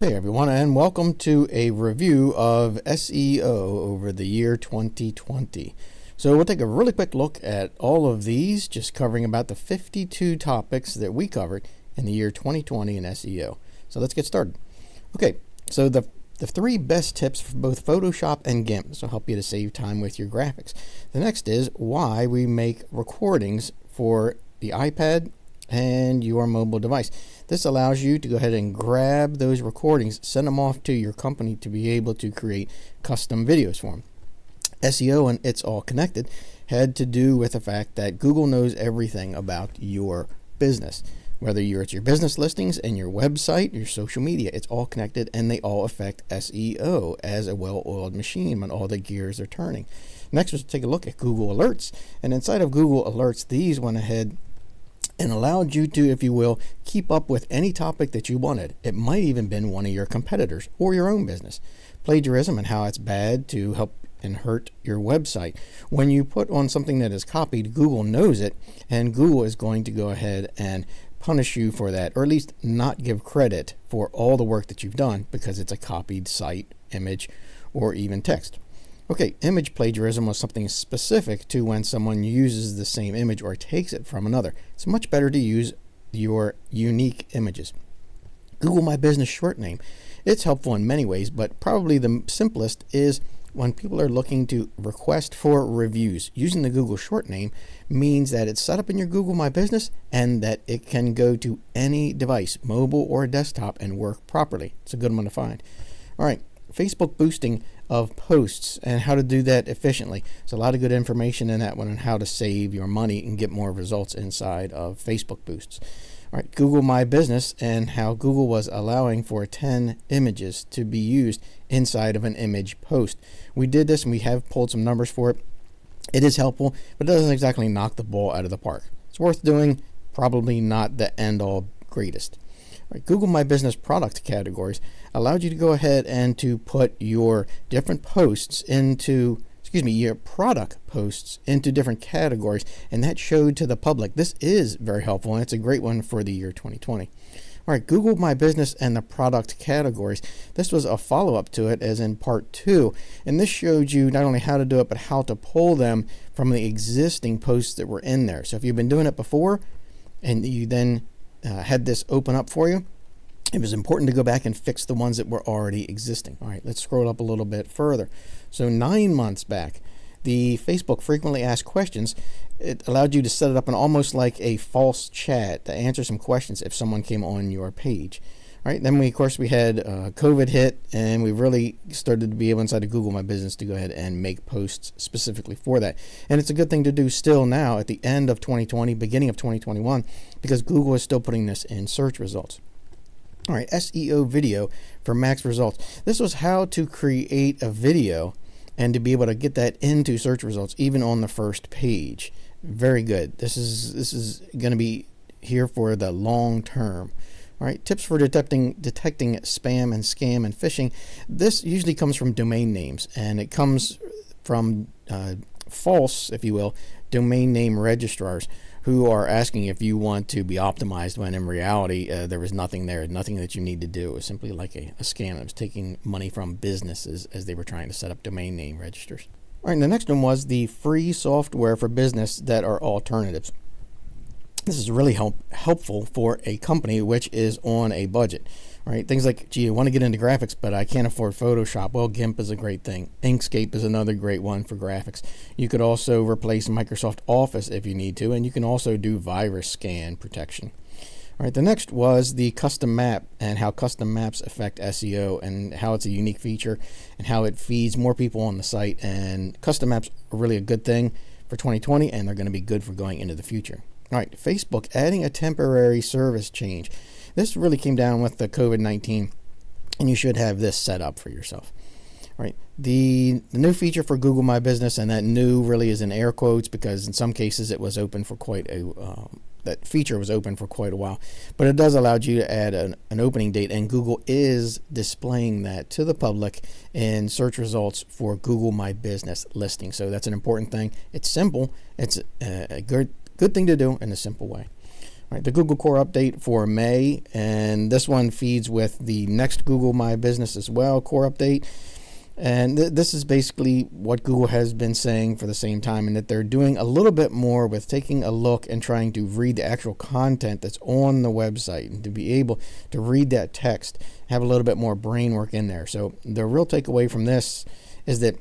Hey everyone, and welcome to a review of SEO over the year 2020. So we'll take a really quick look at all of these, just covering about the 52 topics that we covered in the year 2020 in SEO. So let's get started. Okay, so the three best tips for both Photoshop and GIMP. This will help you to save time with your graphics. The next is why we make recordings for the iPad and your mobile device. This allows you to go ahead and grab those recordings, send them off to your company to be able to create custom videos for them. SEO and It's All Connected had to do with the fact that Google knows everything about your business. Whether it's your business listings and your website, your social media, it's all connected and they all affect SEO as a well-oiled machine when all the gears are turning. Next, let's take a look at Google Alerts. And inside of Google Alerts, these went ahead and allowed you to, if you will, keep up with any topic that you wanted. It might even been one of your competitors or your own business. Plagiarism and how it's bad to help and hurt your website. When you put on something that is copied, Google knows it, and Google is going to go ahead and punish you for that, or at least not give credit for all the work that you've done because it's a copied site, image, or even text. Okay, image plagiarism was something specific to when someone uses the same image or takes it from another. It's much better to use your unique images. Google My Business short name. It's helpful in many ways, but probably the simplest is when people are looking to request for reviews. Using the Google short name means that it's set up in your Google My Business and that it can go to any device, mobile or desktop, and work properly. It's a good one to find. All right. Facebook boosting of posts and how to do that efficiently. There's a lot of good information in that one on how to save your money and get more results inside of Facebook boosts. All right, Google My Business and how Google was allowing for 10 images to be used inside of an image post. We did this and we have pulled some numbers for it. It is helpful, but it doesn't exactly knock the ball out of the park. It's worth doing, probably not the end-all greatest. Right, Google My Business product categories allowed you to go ahead and to put your different posts into, your product posts into different categories, and that showed to the public. This is very helpful, and it's a great one for the year 2020. All right, Google My Business and the product categories. This was a follow-up to it as in part 2, and this showed you not only how to do it, but how to pull them from the existing posts that were in there. So if you've been doing it before, and you then had this open up for you, it was important to go back and fix the ones that were already existing. All right, let's scroll up a little bit further. So 9 months back, the Facebook frequently asked questions, it allowed you to set it up in almost like a false chat to answer some questions if someone came on your page. All right, then we had COVID hit, and we really started to be able inside of Google My Business to go ahead and make posts specifically for that. And it's a good thing to do still now at the end of 2020, beginning of 2021, because Google is still putting this in search results. All right, SEO video for max results. This was how to create a video and to be able to get that into search results, even on the first page. Very good. This is going to be here for the long term. All right, tips for detecting spam and scam and phishing. This usually comes from domain names, and it comes from false, if you will, domain name registrars who are asking if you want to be optimized when in reality there was nothing there, nothing that you need to do. It was simply like a scam that was taking money from businesses as they were trying to set up domain name registers. All right, and the next one was the free software for business that are alternatives. This is really helpful for a company which is on a budget. Right? Things like, gee, I want to get into graphics, but I can't afford Photoshop. Well, GIMP is a great thing. Inkscape is another great one for graphics. You could also replace Microsoft Office if you need to, and you can also do virus scan protection. All right, the next was the custom map and how custom maps affect SEO and how it's a unique feature and how it feeds more people on the site. And custom maps are really a good thing for 2020, and they're going to be good for going into the future. All right, Facebook adding a temporary service change. This really came down with the COVID-19, and you should have this set up for yourself. All right, the new feature for Google My Business, and that new really is in air quotes because in some cases it was open for that feature was open for quite a while, but it does allow you to add an opening date, and Google is displaying that to the public in search results for Google My Business listing. So that's an important thing. It's simple. It's a good thing to do in a simple way. Right, the Google Core update for May, and this one feeds with the next Google My Business as well, Core update. And this is basically what Google has been saying for the same time, and that they're doing a little bit more with taking a look and trying to read the actual content that's on the website, and to be able to read that text, have a little bit more brain work in there. So the real takeaway from this is that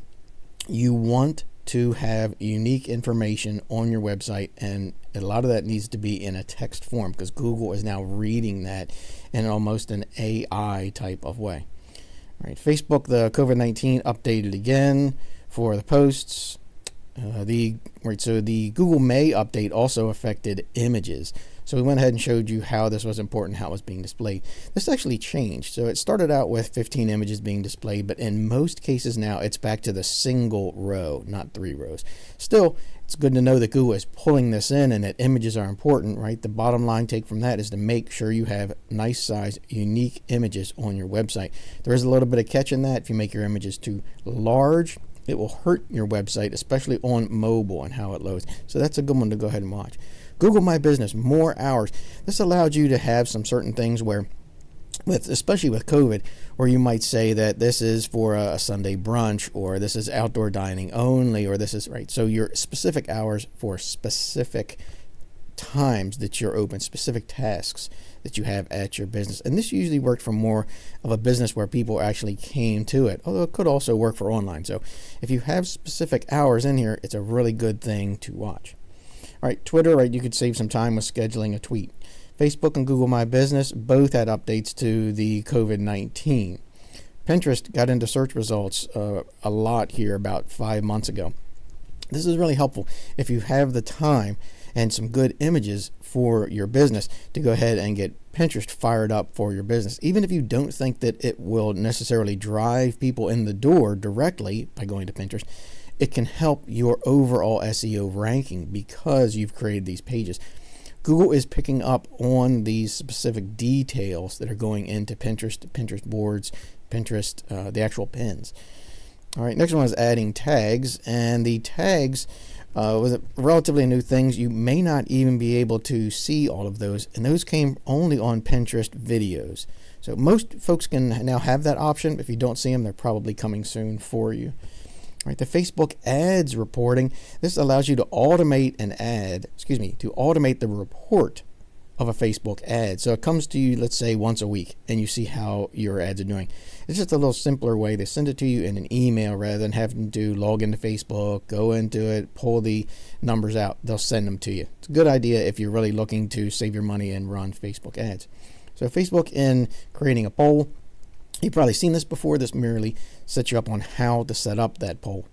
you want to have unique information on your website, and a lot of that needs to be in a text form, because Google is now reading that in almost an AI type of way. All right, Facebook, the COVID-19 updated again for the posts. So the Google May update also affected images. So we went ahead and showed you how this was important, how it was being displayed. This actually changed. So it started out with 15 images being displayed, but in most cases now it's back to the single row, not 3 rows. Still, it's good to know that Google is pulling this in and that images are important, right? The bottom line take from that is to make sure you have nice size, unique images on your website. There is a little bit of catch in that. If you make your images too large, it will hurt your website, especially on mobile and how it loads. So that's a good one to go ahead and watch. Google My Business, more hours. This allowed you to have some certain things where, especially with COVID, where you might say that this is for a Sunday brunch, or this is outdoor dining only, or this is, right? So your specific hours for specific times that you're open, specific tasks that you have at your business. And this usually worked for more of a business where people actually came to it, although it could also work for online. So if you have specific hours in here, it's a really good thing to watch. All right, Twitter, right, you could save some time with scheduling a tweet. Facebook and Google My Business both had updates to the COVID-19. Pinterest got into search results a lot here about 5 months ago. This is really helpful if you have the time and some good images for your business to go ahead and get Pinterest fired up for your business. Even if you don't think that it will necessarily drive people in the door directly by going to Pinterest, it can help your overall SEO ranking because you've created these pages. Google is picking up on these specific details that are going into Pinterest, Pinterest boards, Pinterest, the actual pins. All right, next one is adding tags, and the tags was relatively new things. You may not even be able to see all of those, and those came only on Pinterest videos. So most folks can now have that option. If you don't see them, they're probably coming soon for you. All right, the Facebook ads reporting. This allows you to automate automate the report of a Facebook ad. So it comes to you, let's say, once a week, and you see how your ads are doing. It's just a little simpler way. They send it to you in an email rather than having to log into Facebook, go into it, pull the numbers out. They'll send them to you. It's a good idea if you're really looking to save your money and run Facebook ads. So Facebook, in creating a poll, you've probably seen this before. This merely sets you up on how to set up that poll.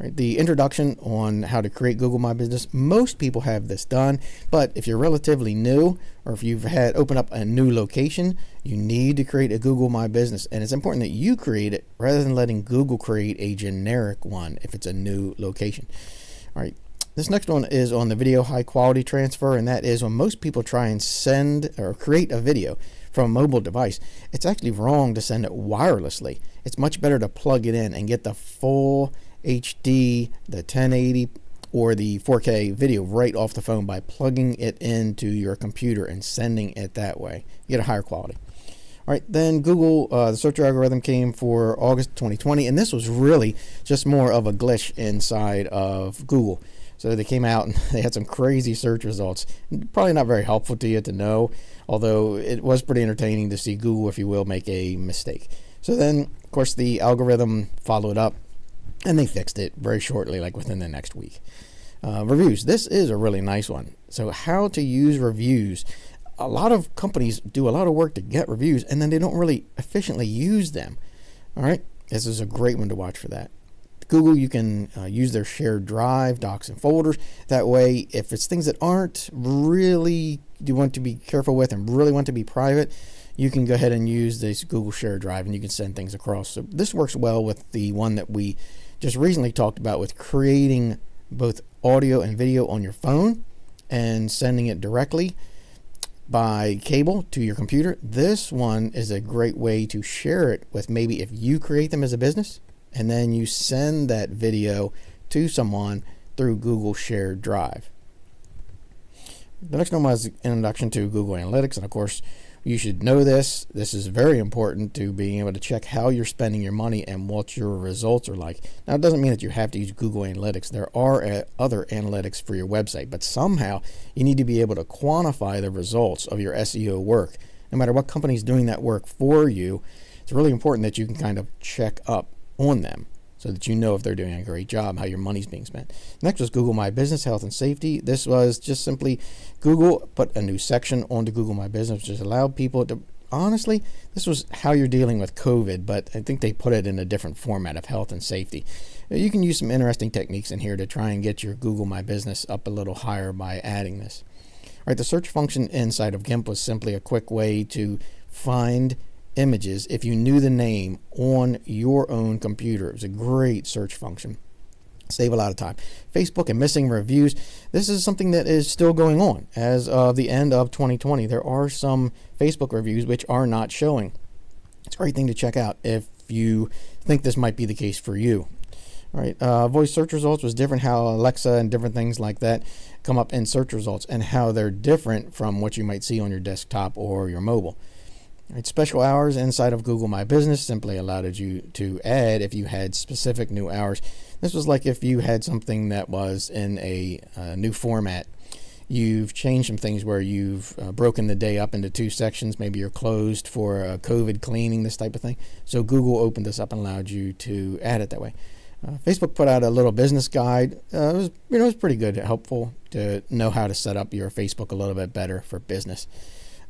Right, the introduction on how to create Google My Business. Most people have this done, but if you're relatively new, or if you've had open up a new location, you need to create a Google My Business, and it's important that you create it rather than letting Google create a generic one if it's a new location. All right, this next one is on the video high quality transfer, and that is when most people try and send or create a video from a mobile device. It's actually wrong to send it wirelessly. It's much better to plug it in and get the full HD, the 1080, or the 4K video right off the phone by plugging it into your computer and sending it that way. You get a higher quality. All right, then Google, the search algorithm came for August 2020, and this was really just more of a glitch inside of Google. So they came out and they had some crazy search results. Probably not very helpful to you to know, although it was pretty entertaining to see Google, if you will, make a mistake. So then, of course, the algorithm followed up, and they fixed it very shortly, like within the next week. Reviews. This is a really nice one. So how to use reviews. A lot of companies do a lot of work to get reviews, and then they don't really efficiently use them. All right, this is a great one to watch for that. Google, you can use their shared drive, docs, and folders. That way, if it's things that aren't really you want to be careful with and really want to be private, you can go ahead and use this Google shared drive, and you can send things across. So this works well with the one that we just recently talked about with creating both audio and video on your phone and sending it directly by cable to your computer. This one is a great way to share it with, maybe if you create them as a business and then you send that video to someone through Google Shared Drive. The next one was introduction to Google Analytics, and of course, you should know this. This is very important to being able to check how you're spending your money and what your results are like. Now, it doesn't mean that you have to use Google Analytics. There are other analytics for your website, but somehow you need to be able to quantify the results of your SEO work. No matter what company is doing that work for you, it's really important that you can kind of check up on them so that you know if they're doing a great job, how your money's being spent. Next was Google My Business, Health and Safety. This was just simply Google put a new section onto Google My Business, which just allowed people to, honestly, this was how you're dealing with COVID, but I think they put it in a different format of health and safety. You can use some interesting techniques in here to try and get your Google My Business up a little higher by adding this. All right, the search function inside of GIMP was simply a quick way to find images if you knew the name on your own computer. It was a great search function. Save a lot of time. Facebook and missing reviews. This is something that is still going on as of the end of 2020. There are some Facebook reviews which are not showing. It's a great thing to check out if you think this might be the case for you. All right, voice search results was different, how Alexa and different things like that come up in search results and how they're different from what you might see on your desktop or your mobile. Right, special hours inside of Google My Business simply allowed you to add if you had specific new hours. This was like if you had something that was in a new format. You've changed some things where you've broken the day up into two sections. Maybe you're closed for COVID cleaning, this type of thing. So Google opened this up and allowed you to add it that way. Facebook put out a little business guide. It was pretty good, helpful to know how to set up your Facebook a little bit better for business.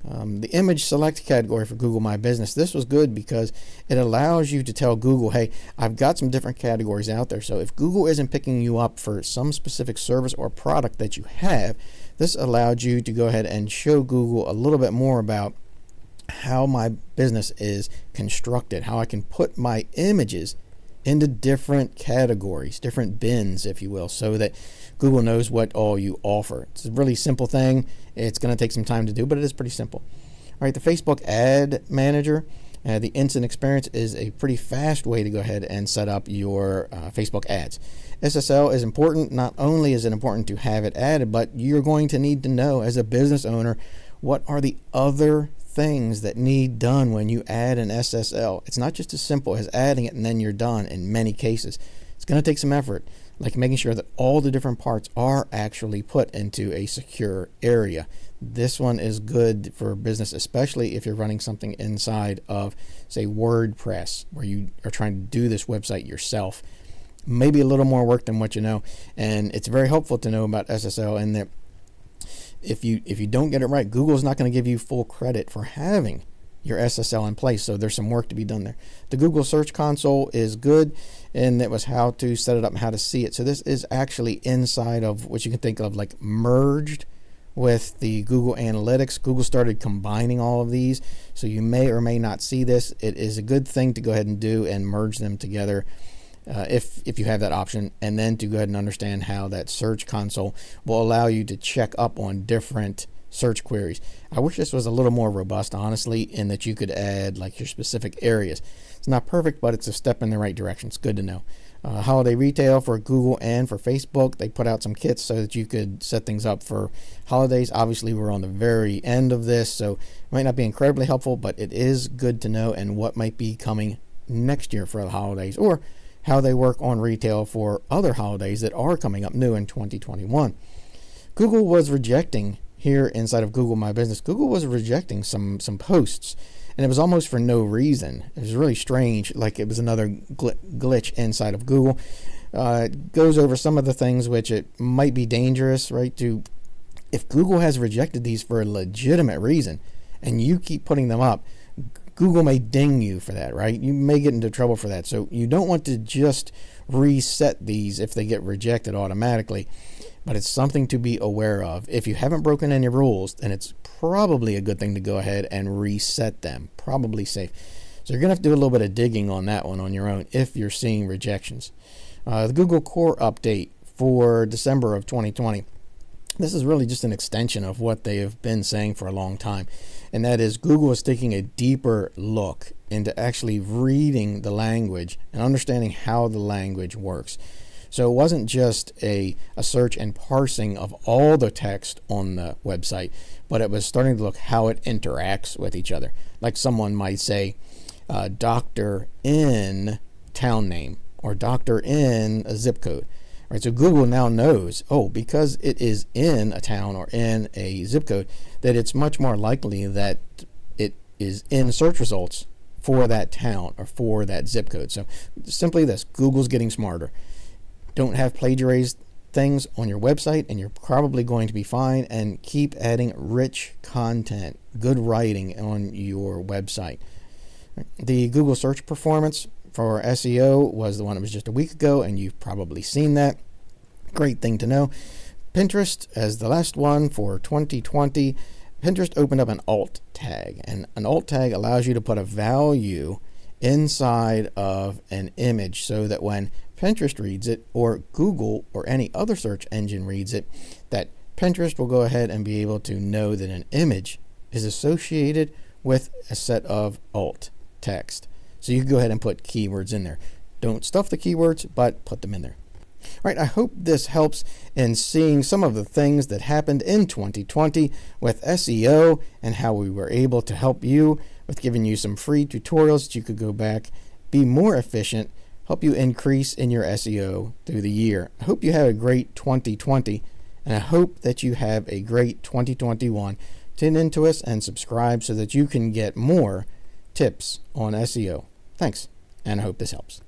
The image select category for Google My Business. This was good because it allows you to tell Google, hey, I've got some different categories out there. So if Google isn't picking you up for some specific service or product that you have, this allowed you to go ahead and show Google a little bit more about how my business is constructed, how I can put my images into different categories, different bins, if you will, so that Google knows what all you offer. It's a really simple thing. It's going to take some time to do, but it is pretty simple. All right, the Facebook Ad Manager, the instant experience is a pretty fast way to go ahead and set up your Facebook ads. SSL is important. Not only is it important to have it added, but you're going to need to know as a business owner what are the other things that need done when you add an SSL. It's not just as simple as adding it and then you're done in many cases. It's going to take some effort, like making sure that all the different parts are actually put into a secure area. This one is good for business, especially if you're running something inside of, say, WordPress, where you are trying to do this website yourself. Maybe a little more work than what you know, and it's very helpful to know about SSL, and that if you don't get it right, Google's not going to give you full credit for having your SSL in place. So there's some work to be done there. The Google Search Console is good, and it was how to set it up and how to see it. So this is actually inside of what you can think of like merged with the Google Analytics. Google started combining all of these, so you may or may not see this. It is a good thing to go ahead and do and merge them together. If you have that option, and then to go ahead and understand how that search console will allow you to check up on different search queries. I wish this was a little more robust, honestly, in that you could add like your specific areas. It's not perfect, but it's a step in the right direction. It's good to know. Holiday retail for Google and for Facebook. They put out some kits so that you could set things up for holidays. Obviously, we're on the very end of this, so it might not be incredibly helpful, but it is good to know and what might be coming next year for the holidays, or how they work on retail for other holidays that are coming up new in 2021. Google was rejecting here inside of Google My Business. Google was rejecting some posts, and it was almost for no reason. It was really strange, like it was another glitch inside of Google. It goes over some of the things which it might be dangerous, right? If Google has rejected these for a legitimate reason, and you keep putting them up, Google may ding you for that, right? You may get into trouble for that. So you don't want to just reset these if they get rejected automatically, but it's something to be aware of. If you haven't broken any rules, then it's probably a good thing to go ahead and reset them. Probably safe. So you're going to have to do a little bit of digging on that one on your own if you're seeing rejections. The Google Core update for December of 2020. This is really just an extension of what they have been saying for a long time, and that is Google is taking a deeper look into actually reading the language and understanding how the language works. So it wasn't just a search and parsing of all the text on the website, but it was starting to look how it interacts with each other. Like someone might say, doctor in town name, or doctor in a zip code. Right, so Google now knows, because it is in a town or in a zip code, that it's much more likely that it is in search results for that town or for that zip code. So simply this, Google's getting smarter. Don't have plagiarized things on your website and you're probably going to be fine, and keep adding rich content, good writing on your website. The Google search performance for SEO was the one that was just a week ago, and you've probably seen that. Great thing to know. Pinterest as the last one for 2020. Pinterest opened up an alt tag, and an alt tag allows you to put a value inside of an image so that when Pinterest reads it, or Google or any other search engine reads it, that Pinterest will go ahead and be able to know that an image is associated with a set of alt text. So you can go ahead and put keywords in there. Don't stuff the keywords, but put them in there. All right, I hope this helps in seeing some of the things that happened in 2020 with SEO and how we were able to help you with giving you some free tutorials that you could go back, be more efficient, help you increase in your SEO through the year. I hope you have a great 2020, and I hope that you have a great 2021. Tune into us and subscribe so that you can get more tips on SEO. Thanks, and I hope this helps.